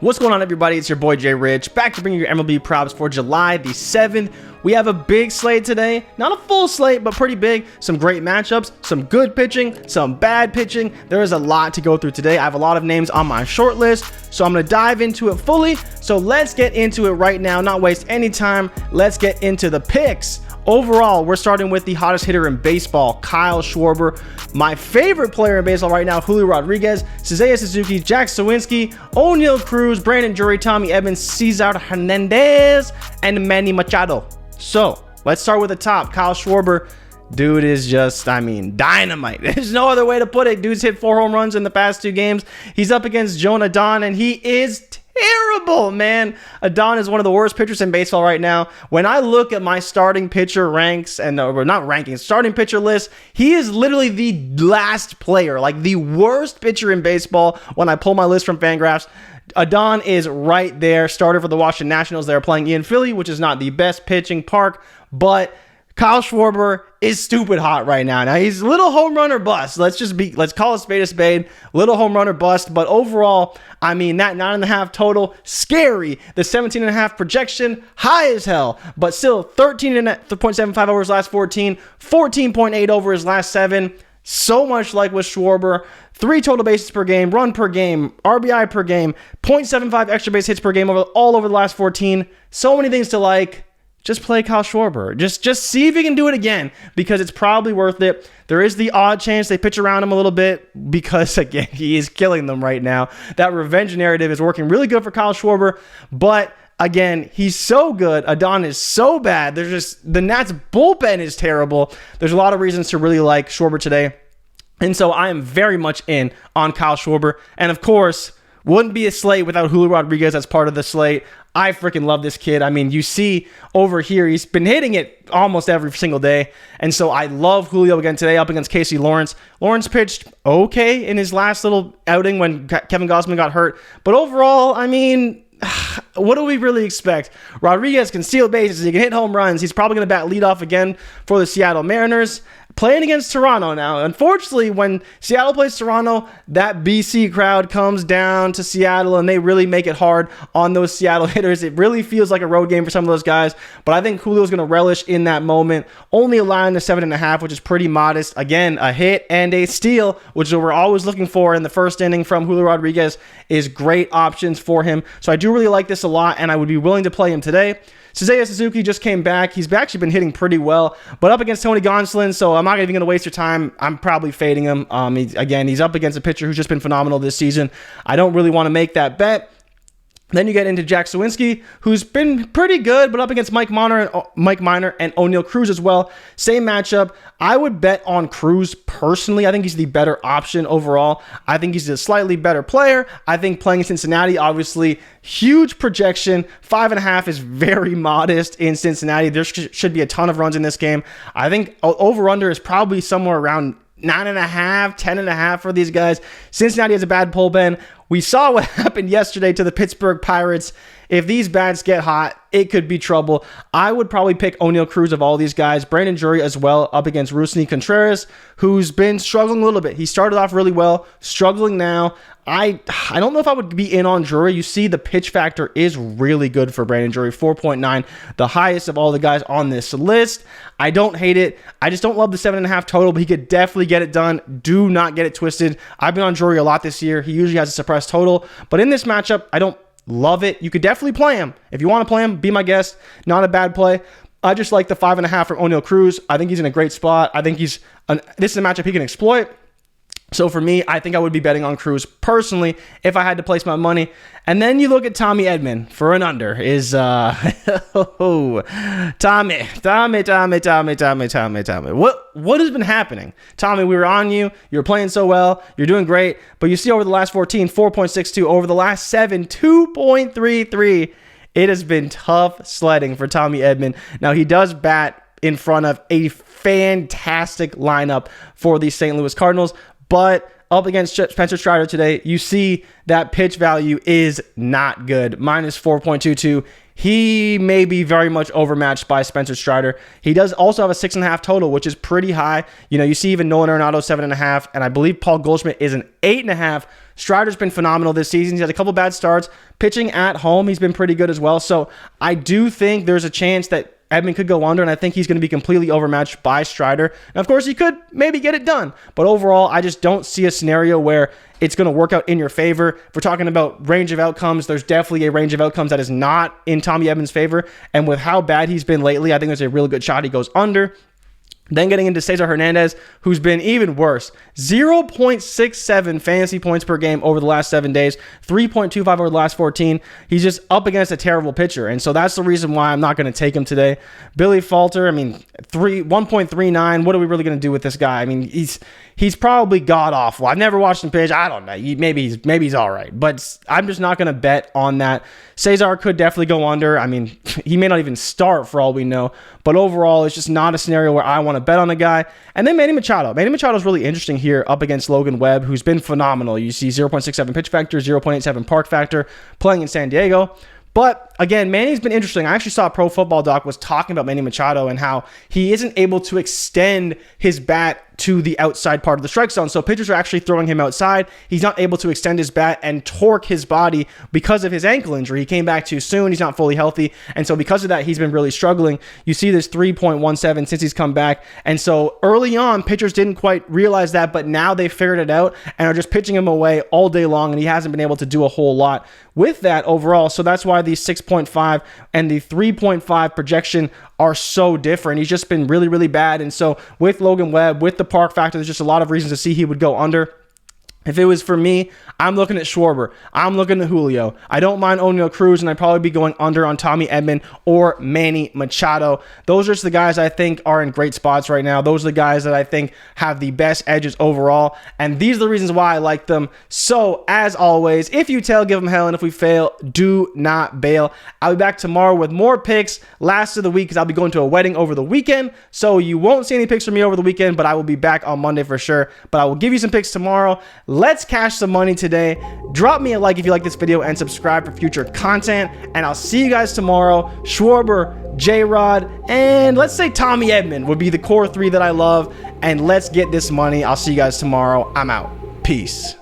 What's going on, everybody? It's your boy Jay Rich, back to bring you your MLB props for July the 7th. We have a big slate today. Not a full slate, but pretty big. Some great matchups, some good pitching, some bad pitching. There is a lot to go through today. I have a lot of names on my short list, so I'm going to dive into it fully. So let's get into it right now, not waste any time. Let's get into the picks. Overall, we're starting with the hottest hitter in baseball, Kyle Schwarber. My favorite player in baseball right now, Julio Rodriguez, Seiya Suzuki, Jack Sawinski, O'Neal Cruz, Brandon Drury, Tommy Edmond, Cesar Hernandez, and Manny Machado. So let's start with the top. Kyle Schwarber, dude is just, dynamite. There's no other way to put it. Dude's hit 4 home runs in the past 2 games. He's up against Jonah Adon, and he is terrible, man. Adon is one of the worst pitchers in baseball right now. When I look at my starting pitcher ranks, and not rankings, starting pitcher list, he is literally the last player, like the worst pitcher in baseball when I pull my list from Fangraphs. Adon is right there, starter for the Washington Nationals. They're playing in Philly, which is not the best pitching park, but Kyle Schwarber is stupid hot right now. Now, he's a little home run or bust. Let's call a spade, little home run or bust. But overall, that 9.5 total, scary. The 17.5 projection, high as hell. But still, 13.75 over his last 14, 14.8 over his last 7. So much like with Schwarber. 3 total bases per game, run per game, RBI per game, 0.75 extra base hits per game all over the last 14. So many things to like. Just play Kyle Schwarber. Just see if he can do it again, because it's probably worth it. There is the odd chance they pitch around him a little bit because, again, he is killing them right now. That revenge narrative is working really good for Kyle Schwarber, but again, he's so good. Adon is so bad. The Nats bullpen is terrible. There's a lot of reasons to really like Schwarber today, and so I am very much in on Kyle Schwarber. And of course, wouldn't be a slate without Julio Rodriguez as part of the slate. I freaking love this kid. You see over here, he's been hitting it almost every single day. And so I love Julio again today up against Casey Lawrence. Lawrence pitched okay in his last little outing when Kevin Gausman got hurt. But overall, what do we really expect? Rodriguez can steal bases. He can hit home runs. He's probably going to bat leadoff again for the Seattle Mariners. Playing against Toronto now. Unfortunately, when Seattle plays Toronto, that BC crowd comes down to Seattle and they really make it hard on those Seattle hitters. It really feels like a road game for some of those guys, but I think Julio's going to relish in that moment. Only allowing the 7.5, which is pretty modest. Again, a hit and a steal, which we're always looking for in the first inning from Julio Rodriguez, is great options for him. So I do really like this a lot, and I would be willing to play him today. Seiya Suzuki just came back. He's actually been hitting pretty well, but up against Tony Gonsolin, so I'm not even going to waste your time. I'm probably fading him. He's up against a pitcher who's just been phenomenal this season. I don't really want to make that bet. Then you get into Jack Sawinski, who's been pretty good, but up against Mike Minor and O'Neal Cruz as well. Same matchup. I would bet on Cruz personally. I think he's the better option overall. I think he's a slightly better player. I think playing in Cincinnati, obviously, huge projection. 5.5 is very modest in Cincinnati. There should be a ton of runs in this game. I think over-under is probably somewhere around 9.5, 10.5 for these guys. Cincinnati has a bad bullpen. We saw what happened yesterday to the Pittsburgh Pirates. If these bats get hot, it could be trouble. I would probably pick O'Neal Cruz of all these guys. Brandon Drury as well up against Rusney Contreras, who's been struggling a little bit. He started off really well, struggling now. I don't know if I would be in on Drury. You see the pitch factor is really good for Brandon Drury, 4.9, the highest of all the guys on this list. I don't hate it. I just don't love the 7.5 total, but he could definitely get it done. Do not get it twisted. I've been on Drury a lot this year. He usually has a suppressed total, but in this matchup, I don't love it. You could definitely play him. If you want to play him, be my guest. Not a bad play. I just like the 5.5 from O'Neal Cruz. I think he's in a great spot. I think this is a matchup he can exploit. So for me, I think I would be betting on Cruz personally if I had to place my money. And then you look at Tommy Edmond for an under. Tommy. What has been happening? Tommy, we were on you. You were playing so well. You're doing great. But you see over the last 14, 4.62. Over the last 7, 2.33. It has been tough sledding for Tommy Edmond. Now, he does bat in front of a fantastic lineup for the St. Louis Cardinals. But up against Spencer Strider today, you see that pitch value is not good. Minus 4.22. He may be very much overmatched by Spencer Strider. He does also have a 6.5 total, which is pretty high. You know, you see even Nolan Arenado 7.5, and I believe Paul Goldschmidt is an 8.5. Strider's been phenomenal this season. He's had a couple bad starts. Pitching at home, he's been pretty good as well. So I do think there's a chance that Edmond could go under, and I think he's going to be completely overmatched by Strider. And of course, he could maybe get it done. But overall, I just don't see a scenario where it's going to work out in your favor. If we're talking about range of outcomes, there's definitely a range of outcomes that is not in Tommy Edmonds' favor. And with how bad he's been lately, I think there's a really good shot he goes under. Then getting into Cesar Hernandez, who's been even worse. 0.67 fantasy points per game over the last 7 days, 3.25 over the last 14. He's just up against a terrible pitcher, and so that's the reason why I'm not going to take him today. Billy Falter, I mean, 1.39. What are we really going to do with this guy? I mean, he's probably god-awful. I've never watched him pitch. I don't know. Maybe he's all right, but I'm just not going to bet on that. Cesar could definitely go under. I mean, he may not even start for all we know, but overall, it's just not a scenario where I want to bet on the guy. And then Manny Machado. Manny Machado is really interesting here up against Logan Webb, who's been phenomenal. You see 0.67 pitch factor, 0.87 park factor, playing in San Diego. But again, Manny's been interesting. I actually saw a Pro Football Doc was talking about Manny Machado and how he isn't able to extend his bat to the outside part of the strike zone. So pitchers are actually throwing him outside. He's not able to extend his bat and torque his body because of his ankle injury. He came back too soon. He's not fully healthy. And so because of that, he's been really struggling. You see this 3.17 since he's come back. And so early on, pitchers didn't quite realize that, but now they figured it out and are just pitching him away all day long. And he hasn't been able to do a whole lot with that overall. So that's why the 6.5 and the 3.5 projection are so different. He's just been really, really bad. And so with Logan Webb, with the park factor, there's just a lot of reasons to see he would go under. If it was for me, I'm looking at Schwarber. I'm looking at Julio. I don't mind O'Neal Cruz, and I'd probably be going under on Tommy Edmond or Manny Machado. Those are just the guys I think are in great spots right now. Those are the guys that I think have the best edges overall, and these are the reasons why I like them. So, as always, if you tell, give them hell, and if we fail, do not bail. I'll be back tomorrow with more picks last of the week because I'll be going to a wedding over the weekend, so you won't see any picks from me over the weekend, but I will be back on Monday for sure. But I will give you some picks tomorrow. Let's cash some money today. Drop me a like if you like this video and subscribe for future content. And I'll see you guys tomorrow. Schwarber, J-Rod, and let's say Tommy Edmond would be the core three that I love. And let's get this money. I'll see you guys tomorrow. I'm out. Peace.